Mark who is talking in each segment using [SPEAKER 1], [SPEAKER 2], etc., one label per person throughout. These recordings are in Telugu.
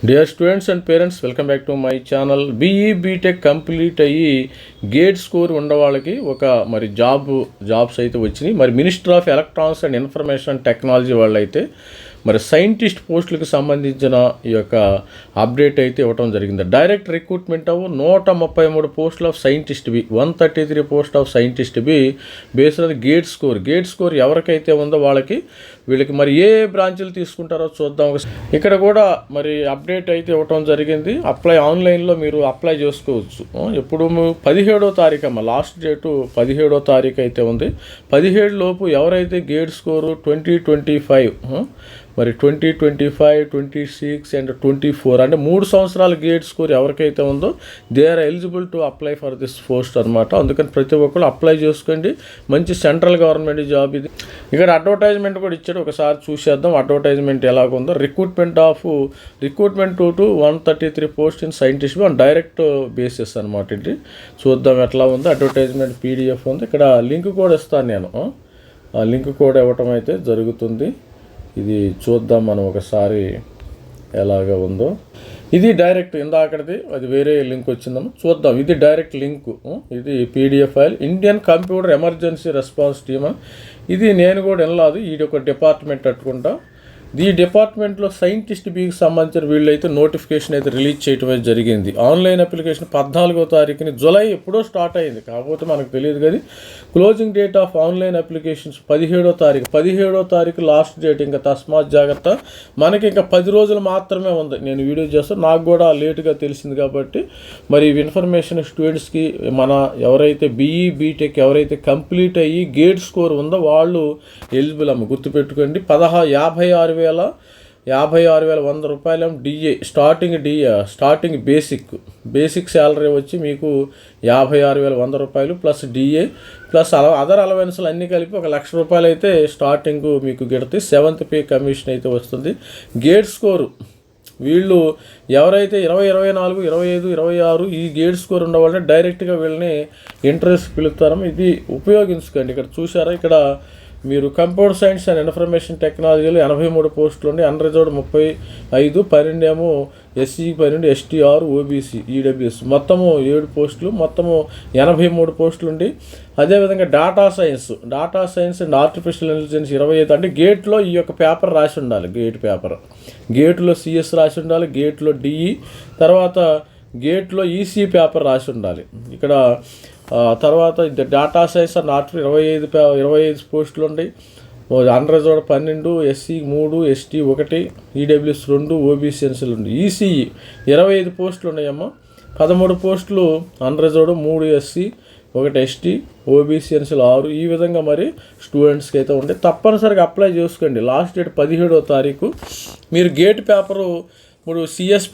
[SPEAKER 1] Dear students and parents, welcome back to my channel. BE BTech complete అయ్యి గేట్ స్కోర్ ఉన్న వాళ్ళకి ఒక మరి జాబ్స్ అయితే వచ్చినాయి. మరి minister of electronics and information technology వాళ్ళు అయితే మరి సైంటిస్ట్ పోస్టులకు సంబంధించిన ఈ యొక్క అప్డేట్ అయితే ఇవ్వడం జరిగింది. డైరెక్ట్ రిక్రూట్మెంట్ అవ్వు 133 పోస్టులు of scientist B, 133 post of scientist B based on GATE score ఎవరికైతే ఉందో వీళ్ళకి మరి ఏ బ్రాంచ్లు తీసుకుంటారో చూద్దాం. ఇక్కడ కూడా మరి అప్డేట్ అయితే ఇవ్వటం జరిగింది. ఆన్లైన్లో మీరు అప్లై చేసుకోవచ్చు. ఎప్పుడు 17వ తారీఖు అమ్మ లాస్ట్ డేటు 17వ తారీఖు అయితే ఉంది. 17 లోపు ఎవరైతే గేట్ స్కోరు 2025 మరి 2025, 26 అండ్ 24 అంటే 3 సంవత్సరాల గేట్ స్కోర్ ఎవరికైతే ఉందో they are eligible to apply for this post అనమాట. అందుకని ప్రతి ఒక్కరు అప్లై చేసుకోండి. మంచి సెంట్రల్ గవర్నమెంట్ జాబ్ ఇది. ఇక్కడ అడ్వర్టైజ్మెంట్ కూడా ఇచ్చాడు, ఒకసారి చూసేద్దాం అడ్వర్టైజ్మెంట్ ఎలాగుందో. Recruitment to 133 post in scientist on direct basis అనమాట. ఇది చూద్దాం ఎట్లా ఉందో. అడ్వర్టైజ్మెంట్ PDF ఉంది. ఇక్కడ లింక్ కూడా ఇస్తాను నేను. ఆ లింక్ కూడా ఇవ్వటం అయితే జరుగుతుంది. ఇది చూద్దాం మనం ఒకసారి ఎలాగ ఉందో. ఇది డైరెక్ట్ ఇందాకటిది, అది వేరే లింక్ వచ్చిందమ్మా, చూద్దాం. ఇది డైరెక్ట్ లింక్. ఇది PDF file. Indian computer emergency response team. ఇది నేను కూడా వినలేదు. ఇది ఒక డిపార్ట్మెంట్ అట్టుకుంటా. ఈ డిపార్ట్మెంట్లో సైంటిస్ట్ బీకి సంబంధించిన వీళ్ళైతే నోటిఫికేషన్ అయితే రిలీజ్ చేయటమే జరిగింది. ఆన్లైన్ అప్లికేషన్ 14వ తారీఖుని జూలై ఎప్పుడో స్టార్ట్ అయింది, కాకపోతే మనకు తెలియదు కదా. Closing date of online applications 17వ తారీఖు లాస్ట్ డేట్. ఇంకా తస్మాత్ జాగ్రత్త. మనకి ఇంకా 10 రోజులు మాత్రమే ఉంది. నేను వీడియో చేస్తాను, నాకు కూడా లేటుగా తెలిసింది కాబట్టి మరి ఇన్ఫర్మేషన్ స్టూడెంట్స్కి ఎవరైతే బీఈ బీటెక్ ఎవరైతే కంప్లీట్ అయ్యి గేట్ స్కోర్ ఉందో వాళ్ళు ఎలిజిబుల్ అమ్మ, గుర్తుపెట్టుకోండి. 56,100 రూపాయలు డిఏ స్టార్టింగ్ బేసిక్ శాలరీ వచ్చి మీకు 56,100 రూపాయలు ప్లస్ డిఏ ప్లస్ అదర్ అలవెన్స్లు అన్నీ కలిపి 1,00,000 రూపాయలు అయితే స్టార్టింగ్ మీకు గిడతాయి. 7th పే కమిషన్ అయితే వస్తుంది. గేట్ స్కోరు వీళ్ళు ఎవరైతే 20, 24, 25, 26 ఈ గేట్ స్కోర్ ఉండవాళ్ళని డైరెక్ట్గా వీళ్ళని ఇంటర్వ్యూస్ పిలుస్తారో ఇది ఉపయోగించుకోండి. ఇక్కడ చూసారా, ఇక్కడ మీరు కంప్యూటర్ సైన్స్ అండ్ ఇన్ఫర్మేషన్ టెక్నాలజీలో 83 పోస్టులు ఉండి, అన్రిజర్వ్డ్ 35, 12 ఏమో SC, 12 ST, 6 OBC, EWS మొత్తము 7 పోస్టులు, మొత్తము 83 పోస్టులు ఉండి. అదేవిధంగా data science and artificial intelligence 25. అంటే గేట్లో ఈ యొక్క పేపర్ రాసి ఉండాలి. గేట్లో CS రాసి ఉండాలి, గేట్లో DE, తర్వాత గేట్లో EC పేపర్ రాసి ఉండాలి. ఇక్కడ తర్వాత డేటా సైన్స్ అండ్ 25 పోస్టులు ఉంటాయి. Unreserved 12, SC 3, ST 1, EWS 2, OBC ఎన్సీలు ఉంది. ECE 25 పోస్టులు ఉన్నాయమ్మా. 13 పోస్టులు అన్రిజర్వ్డ్, 3 SC 1 ST, OBC ఎన్సీలు 6. ఈ విధంగా మరి స్టూడెంట్స్కి అయితే ఉంటాయి. తప్పనిసరిగా అప్లై చేసుకోండి. లాస్ట్ డేట్ 17వ తారీఖు. మీరు గేట్ పేపరు ఇప్పుడు సిఎస్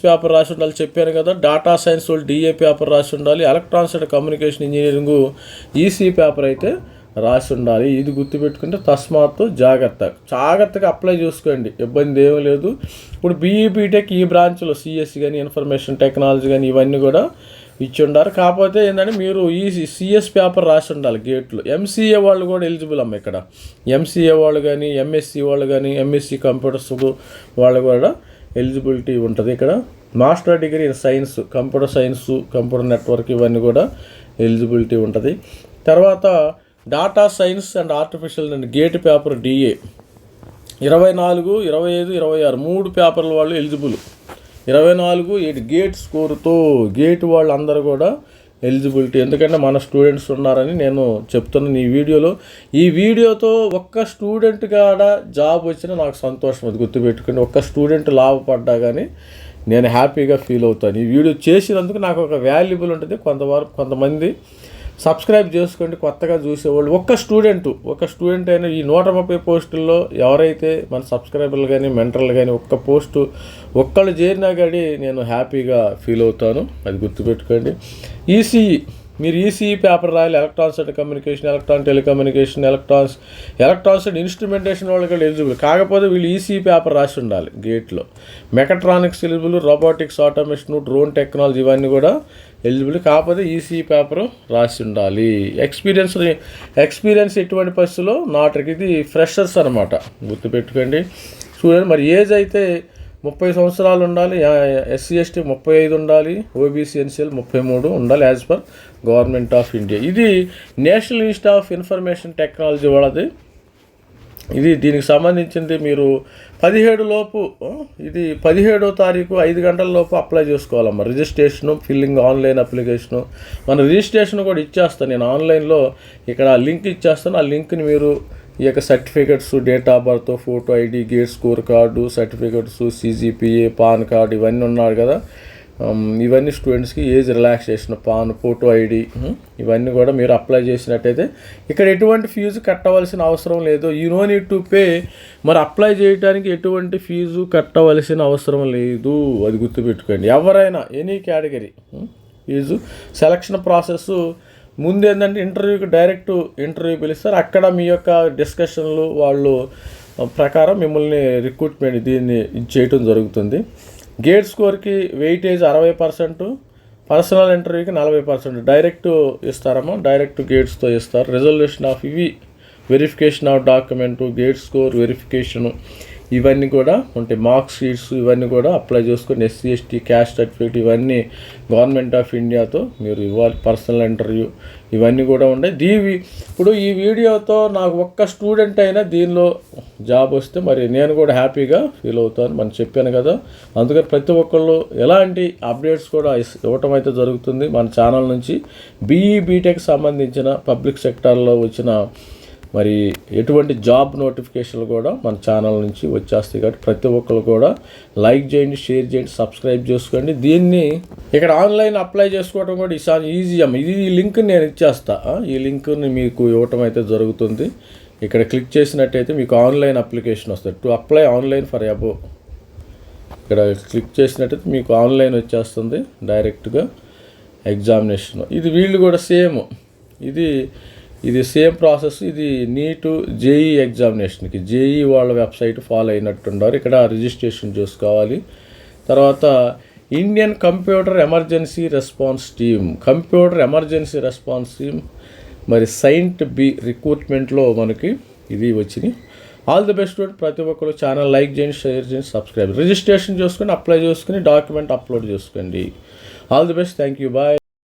[SPEAKER 1] పేపర్ రాసి ఉండాలి చెప్పాను కదా. డేటా సైన్స్ వాళ్ళు DA పేపర్ రాసి ఉండాలి. Electronics and communication engineering EC paper అయితే రాసి ఉండాలి. ఇది గుర్తుపెట్టుకుంటే తస్మాత్ జాగ్రత్తగా అప్లై చేసుకోండి. ఇబ్బంది ఏమీ లేదు. ఇప్పుడు బీఈ బీటెక్ ఈ బ్రాంచ్లో CS కానీ ఇన్ఫర్మేషన్ టెక్నాలజీ కానీ ఇవన్నీ కూడా ఇచ్చి ఉండారు. కాకపోతే ఏంటంటే మీరు ఈ CS పేపర్ రాసి ఉండాలి గేట్లో. MCA వాళ్ళు కూడా ఎలిజిబుల్ అమ్మ. ఇక్కడ MCA వాళ్ళు కానీ MSc వాళ్ళు కానీ MSc కంప్యూటర్స్ వాళ్ళు కూడా ఎలిజిబిలిటీ ఉంటుంది. ఇక్కడ master degree in science, computer network ఇవన్నీ కూడా ఎలిజిబిలిటీ ఉంటుంది. తర్వాత data science and artificial and gate paper DA 24, 25, 26 3 పేపర్ల వాళ్ళు ఎలిజిబుల్. 24 గేట్ స్కోరుతో గేట్ వాళ్ళు అందరూ కూడా ఎలిజిబిలిటీ. ఎందుకంటే మన స్టూడెంట్స్ ఉన్నారని నేను చెప్తున్నాను ఈ వీడియోతో ఒక్క స్టూడెంట్ కాడ జాబ్ వచ్చినా నాకు సంతోషం. అది గుర్తుపెట్టుకుని ఒక్క స్టూడెంట్ లాభపడ్డా కానీ నేను హ్యాపీగా ఫీల్ అవుతాను. ఈ వీడియో చేసినందుకు నాకు ఒక వాల్యుబుల్ ఉంటుంది. కొంతమంది సబ్స్క్రైబ్ చేసుకోండి కొత్తగా చూసేవాళ్ళు. ఒక్క స్టూడెంట్ అయినా ఈ 130 పోస్టుల్లో ఎవరైతే మన సబ్స్క్రైబర్లు కానీ మెంటర్లు కానీ ఒక్కళ్ళు చేరినా కానీ నేను హ్యాపీగా ఫీల్ అవుతాను. అది గుర్తుపెట్టుకోండి. మీరు ECE పేపర్ రాయాలి. Electronics and communication, telecommunication, electronics and instrumentation వాళ్ళు కూడా ఎలిజిబుల్. కాకపోతే వీళ్ళు ECE పేపర్ రాసి ఉండాలి గేట్లో. Mechatronics eligible, robotics, automation, drone technology ఇవన్నీ కూడా ఎలిజిబుల్. కాకపోతే ECE పేపర్ రాసి ఉండాలి. ఎక్స్పీరియన్స్ ఎటువంటి పరిస్థితుల్లో ఇది ఫ్రెషర్స్ అనమాట, గుర్తుపెట్టుకోండి. చూడండి మరి ఏజ్ అయితే 30 సంవత్సరాలు ఉండాలి, ఎస్సీ ఎస్టీ 35 ఉండాలి, ఓబీసీ ఎన్సీఎల్ 33 ఉండాలి as per government of India. ఇది national institute of information technology వాళ్ళది. ఇది దీనికి సంబంధించింది మీరు 17 లోపు, ఇది 17వ తారీఖు 5 గంటల లోపు అప్లై చేసుకోవాలమ్మా. Registration, filling, online application. మన రిజిస్ట్రేషన్ కూడా ఇచ్చేస్తాను నేను ఆన్లైన్లో, ఇక్కడ లింక్ ఇచ్చేస్తాను. ఆ లింక్ని మీరు ఈ యొక్క certificates, date of birth, photo ID, gate score card, certificates, CGPA, pan card ఇవన్నీ ఉన్నారు కదా, ఇవన్నీ స్టూడెంట్స్కి age relaxation, pan, photo ID ఇవన్నీ కూడా మీరు అప్లై చేసినట్టయితే ఇక్కడ ఎటువంటి ఫీజు కట్టవలసిన అవసరం లేదు. You no need to pay. మరి అప్లై చేయడానికి ఎటువంటి ఫీజు కట్టవలసిన అవసరం లేదు, అది గుర్తుపెట్టుకోండి. ఎవరైనా any category fees. Selection process ముందు ఏంటంటే ఇంటర్వ్యూకి డైరెక్ట్ ఇంటర్వ్యూ పిలుస్తారు. అక్కడ మీ యొక్క డిస్కషన్లు వాళ్ళు ప్రకారం మిమ్మల్ని రిక్రూట్మెంట్ దీన్ని చేయటం జరుగుతుంది. గేట్ స్కోర్కి వెయిటేజ్ 60%, పర్సనల్ ఇంటర్వ్యూకి 40%. డైరెక్ట్ ఇస్తారమ్మా, డైరెక్ట్ గేట్స్తో ఇస్తారు. రిజల్యూషన్ ఆఫ్ ఇవి verification of document, gate score verification ఇవన్నీ కూడా ఉంటాయి. మార్క్ షీట్స్ ఇవన్నీ కూడా అప్లై చేసుకొని ఎస్సీ ఎస్టీ క్యాస్ట్ సర్టిఫికేట్ ఇవన్నీ గవర్నమెంట్ ఆఫ్ ఇండియాతో మీరు ఇవ్వాలి. పర్సనల్ ఇంటర్వ్యూ ఇవన్నీ కూడా ఉన్నాయి. ఇప్పుడు ఈ వీడియోతో నాకు ఒక్క స్టూడెంట్ అయినా దీనిలో జాబ్ వస్తే మరి నేను కూడా హ్యాపీగా ఫీల్ అవుతాను. మనం చెప్పాను కదా, అందుకని ప్రతి ఒక్కళ్ళు ఎలాంటి అప్డేట్స్ కూడా ఇవ్వటం అయితే జరుగుతుంది మన ఛానల్ నుంచి. BE BTech సంబంధించిన పబ్లిక్ సెక్టార్లో వచ్చిన మరి ఎటువంటి జాబ్ నోటిఫికేషన్లు కూడా మన ఛానల్ నుంచి వచ్చేస్తాయి. కాబట్టి ప్రతి ఒక్కరు కూడా లైక్ చేయండి, షేర్ చేయండి, సబ్స్క్రైబ్ చేసుకోండి. దీన్ని ఇక్కడ ఆన్లైన్ అప్లై చేసుకోవడం కూడా ఈసారి ఈజీ అమ్మ. ఈ లింక్ నేను ఇచ్చేస్తా. ఈ లింక్ని మీకు ఇవ్వటం అయితే జరుగుతుంది. ఇక్కడ క్లిక్ చేసినట్టయితే మీకు ఆన్లైన్ అప్లికేషన్ వస్తుంది. To apply online for above ఇక్కడ క్లిక్ చేసినట్టయితే మీకు ఆన్లైన్ వచ్చేస్తుంది డైరెక్ట్గా ఎగ్జామినేషన్. ఇది వీళ్ళు కూడా సేమ్, ఇది సేమ్ ప్రాసెస్. ఇది నీటు JEE ఎగ్జామినేషన్కి JEE వాళ్ళ వెబ్సైట్ ఫాలో అయినట్టున్నారు. ఇక్కడ రిజిస్ట్రేషన్ చేసుకోవాలి. తర్వాత Indian computer emergency response team, computer emergency response team మరి సైంట్ B రిక్రూట్మెంట్లో మనకి ఇది వచ్చింది. All the best. ప్రతి ఒక్కరు ఛానల్ లైక్ చేయండి, షేర్ చేయండి, సబ్స్క్రైబ్. రిజిస్ట్రేషన్ చేసుకొని అప్లై చేసుకుని డాక్యుమెంట్ అప్లోడ్ చేసుకోండి. All the best. Thank you. Bye.